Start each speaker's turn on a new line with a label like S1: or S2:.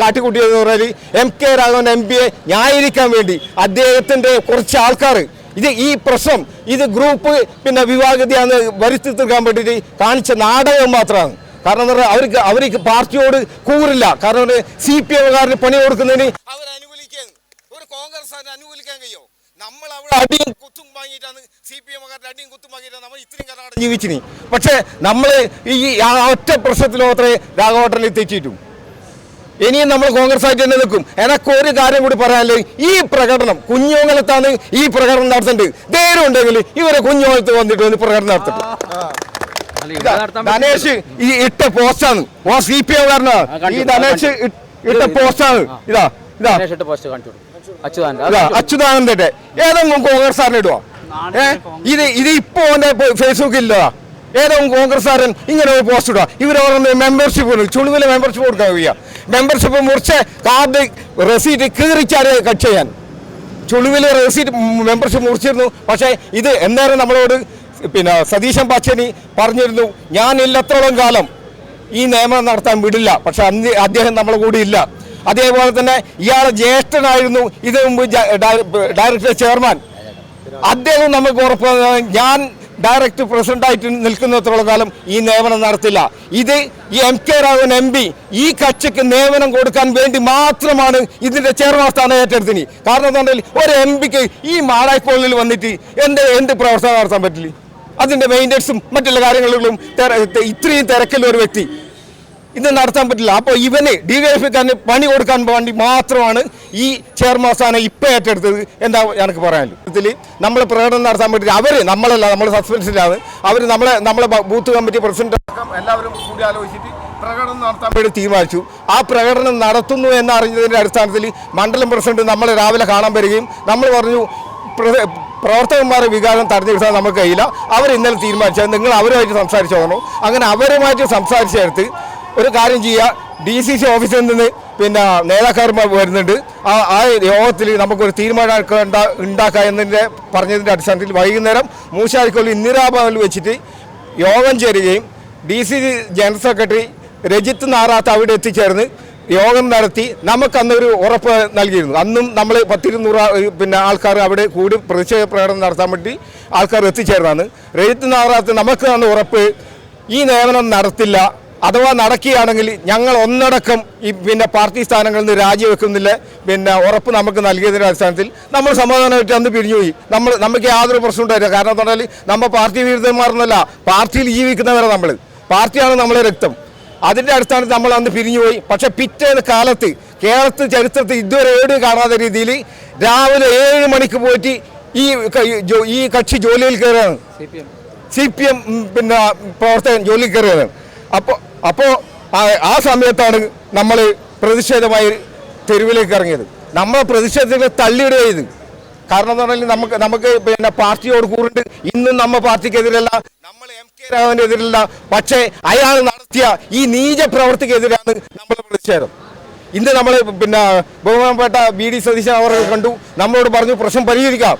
S1: കാട്ടിക്കൂട്ടിയെന്ന് പറഞ്ഞാൽ MK Raghavan MP ന്യായീകരിക്കാൻ വേണ്ടി അദ്ദേഹത്തിൻ്റെ കുറച്ച് ആൾക്കാർ ഈ പ്രശ്നം ഗ്രൂപ്പ് വിഭാഗതയാന്ന് വരുത്തി തീർക്കാൻ വേണ്ടിയിട്ട് കാണിച്ച നാടകം മാത്രമാണ്. കാരണം എന്താ പറയുക, അവർക്ക് പാർട്ടിയോട് കൂറില്ല. കാരണം CPM-കാരന് പണി കൊടുക്കുന്നതിന് അവർ അനുകൂലിക്കാൻ, ഒരു കോൺഗ്രസ്സുകാരന് അനുകൂലിക്കാൻ കഴിയോ? നമ്മൾ അവിടെ അടിയും കുത്തും വാങ്ങിയിട്ടാണ് CPM-കാരുടെ അടിയും കുത്തും വാങ്ങിയിട്ടാണ് നമ്മൾ ഇത്രയും കാലം ജീവിച്ചിനി. പക്ഷേ നമ്മൾ ഈ ഒറ്റ പ്രശ്നത്തിൽ മാത്രമേ രാഘവേട്ടനിൽ തെറ്റിയിട്ടു. ഇനിയും നമ്മൾ കോൺഗ്രസ് ആയിട്ട് തന്നെ നിൽക്കും. എനക്ക് ഒരു കാര്യം കൂടി പറയാനല്ലേ, ഈ പ്രകടനം കുഞ്ഞോങ്ങലത്താണ് ഈ പ്രകടനം നടത്തേണ്ടത്. ധൈര്യം ഉണ്ടെങ്കിൽ ഇവരെ കുഞ്ഞോങ്ങലത്ത് വന്നിട്ട് പ്രകടനം നടത്തട്ടെ. ധനേഷ് ഈ ഇട്ട പോസ്റ്റാണ്, CPM-കാരനാണ്. ഈ ധനേഷ് ഇട്ട പോസ്റ്റാണ്. ഇതാ അച്യുതാനന്ദന്റെ ഏതെങ്കിലും കോൺഗ്രസ്സുകാരൻ ഇടുവാ? ഇത് ഇപ്പോ ഫേസ്ബുക്കിൽ ഇല്ലതാ. ഏതെങ്കിലും കോൺഗ്രസ്സുകാരൻ ഇങ്ങനെ ഒരു പോസ്റ്റ് ഇടുക? ഇവർ മെമ്പർഷിപ്പ് ചുളിവിലെ മെമ്പർഷിപ്പ് കൊടുക്കാൻ കഴിയുക. മെമ്പർഷിപ്പ് മുറിച്ച് കാർഡ് റെസീറ്റ് കീറിച്ചാൽ കട്ട് ചെയ്യാൻ. ചുളിവിലെ റെസീറ്റ് മെമ്പർഷിപ്പ് മുറിച്ചിരുന്നു. പക്ഷേ ഇത് എന്നേരം നമ്മളോട് സതീശൻ പാച്ചേനി പറഞ്ഞിരുന്നു, ഞാനില്ലത്തോളം കാലം ഈ നിയമനം നടത്താൻ വിടില്ല. പക്ഷെ അന്ന് അദ്ദേഹം നമ്മളെ കൂടി ഇല്ല. അതേപോലെ തന്നെ ഇയാളെ ജ്യേഷ്ഠനായിരുന്നു ഇത് മുമ്പ് ഡയറക്ടർ ചെയർമാൻ. അദ്ദേഹം നമുക്ക് ഉറപ്പ്, ഞാൻ ഡയറക്ടർ പ്രസിഡന്റായിട്ട് നിൽക്കുന്നത്തോളം കാലം ഈ നിയമനം നടത്തില്ല. ഇത് ഈ MK രാഘവൻ MP ഈ കക്ഷിക്ക് നിയമനം കൊടുക്കാൻ വേണ്ടി മാത്രമാണ് ഇതിന്റെ ചെയർമാൻ സ്ഥാനം ഏറ്റെടുത്തിന്. കാരണം എന്താ പറഞ്ഞാൽ ഒരു MPക്ക് ഈ മാടായിപ്പോളിൽ വന്നിട്ട് എന്ത് പ്രവർത്തനം നടത്താൻ പറ്റില്ല? അതിന്റെ മെയിൻ്റെനൻസും മറ്റുള്ള കാര്യങ്ങളിലും ഇത്രയും തിരക്കുള്ള ഒരു വ്യക്തി ഇത് നടത്താൻ പറ്റില്ല. അപ്പോൾ ഇവന് DYFകാരന് പണി കൊടുക്കാൻ വേണ്ടി മാത്രമാണ് ഈ ചെയർമാൻ സ്ഥാനം ഇപ്പം ഏറ്റെടുത്തത്. എന്താ എനിക്ക് പറയാനുള്ളത്? ഇതിൽ നമ്മൾ പ്രകടനം നടത്താൻ പറ്റില്ല. നമ്മളല്ല, നമ്മൾ സസ്പെൻഷനിലാണ്. നമ്മളെ ബൂത്ത് കമ്മിറ്റി പ്രസിഡന്റ് എല്ലാവരും കൂടി ആലോചിച്ചിട്ട് പ്രകടനം നടത്താൻ വേണ്ടി തീരുമാനിച്ചു. ആ പ്രകടനം നടത്തുന്നു എന്നറിഞ്ഞതിൻ്റെ അടിസ്ഥാനത്തിൽ മണ്ഡലം പ്രസിഡന്റ് നമ്മളെ രാവിലെ കാണാൻ വരികയും നമ്മൾ പറഞ്ഞു, പ്രവർത്തകന്മാരുടെ വികാരം തടഞ്ഞു നിർത്താൻ നമുക്ക് കഴിയില്ല. അവർ ഇന്നലെ തീരുമാനിച്ചത് നിങ്ങൾ അവരുമായിട്ട് സംസാരിച്ചു തോന്നുന്നു. അങ്ങനെ അവരുമായിട്ട് സംസാരിച്ചെടുത്ത് ഒരു കാര്യം ചെയ്യുക, DCC ഓഫീസിൽ നിന്ന് നേതാക്കന്മാർ വരുന്നുണ്ട്. ആ യോഗത്തിൽ നമുക്കൊരു തീരുമാനം ഉണ്ടാക്കുക എന്നതിൻ്റെ പറഞ്ഞതിൻ്റെ അടിസ്ഥാനത്തിൽ വൈകുന്നേരം മൂശാരിക്കൊല്ലി ഇന്ദിരാഭവനിൽ വെച്ചിട്ട് യോഗം ചേരുകയും DCC general secretary Rajith Narath അവിടെ എത്തിച്ചേർന്ന് യോഗം നടത്തി നമുക്കന്നൊരു ഉറപ്പ് നൽകിയിരുന്നു. അന്നും നമ്മൾ 10-200 ആൾക്കാർ അവിടെ കൂടി പ്രതിഷേധ പ്രകടനം നടത്താൻ വേണ്ടി ആൾക്കാർ എത്തിച്ചേർന്നാണ്. രജിത്ത് നാറാത്ത് നമുക്ക് തന്ന ഉറപ്പ്, ഈ നിയമനം നടത്തില്ല, അഥവാ നടക്കുകയാണെങ്കിൽ ഞങ്ങൾ ഒന്നടക്കം ഈ പാർട്ടി സ്ഥാനങ്ങളിൽ നിന്ന് രാജിവെക്കുന്നില്ല ഉറപ്പ് നമുക്ക് നൽകിയതിൻ്റെ അടിസ്ഥാനത്തിൽ നമ്മൾ സമാധാനമായിട്ട് അന്ന് പിരിഞ്ഞുപോയി. നമുക്ക് യാതൊരു പ്രശ്നം ഉണ്ടായില്ല. കാരണം എന്താ പറഞ്ഞാൽ നമ്മൾ പാർട്ടി വിരുദ്ധന്മാരെന്നല്ല, പാർട്ടിയിൽ ജീവിക്കുന്നവരെ പാർട്ടിയാണ് നമ്മളെ രക്തം. അതിൻ്റെ അടിസ്ഥാനത്തിൽ നമ്മൾ അന്ന് പിരിഞ്ഞുപോയി. പക്ഷേ പിറ്റേന്ന് കാലത്ത് കേരളത്തിൽ ചരിത്രത്തിൽ ഇതുവരെ ഏടും കാണാത്ത രീതിയിൽ രാവിലെ 7 മണിക്ക് പോയിട്ട് ഈ കക്ഷി ജോലിയിൽ കയറുകയാണ്. CPM പ്രവർത്തകൻ ജോലിയിൽ കയറുകയാണ്. അപ്പോൾ ആ സമയത്താണ് നമ്മൾ പ്രതിഷേധമായി തെരുവിലേക്ക് ഇറങ്ങിയത്. നമ്മളെ പ്രതിഷേധത്തിൽ തള്ളിയിടുക ചെയ്ത്. കാരണം എന്ന് പറഞ്ഞാൽ നമുക്ക് പാർട്ടിയോട് കൂറുണ്ട്. ഇന്നും നമ്മ പാർട്ടിക്കെതിരല്ല, നമ്മൾ MK രാഘവന്റെ എതിരല്ല. പക്ഷേ അയാൾ നടത്തിയ ഈ നീച പ്രവർത്തിക്കെതിരാണ് നമ്മുടെ പ്രതിഷേധം. ഇന്ന് നമ്മൾ ബഹുമാനപ്പെട്ട BD സതീശൻ അവർ കണ്ടു, നമ്മളോട് പറഞ്ഞു പ്രശ്നം പരിഹരിക്കാം.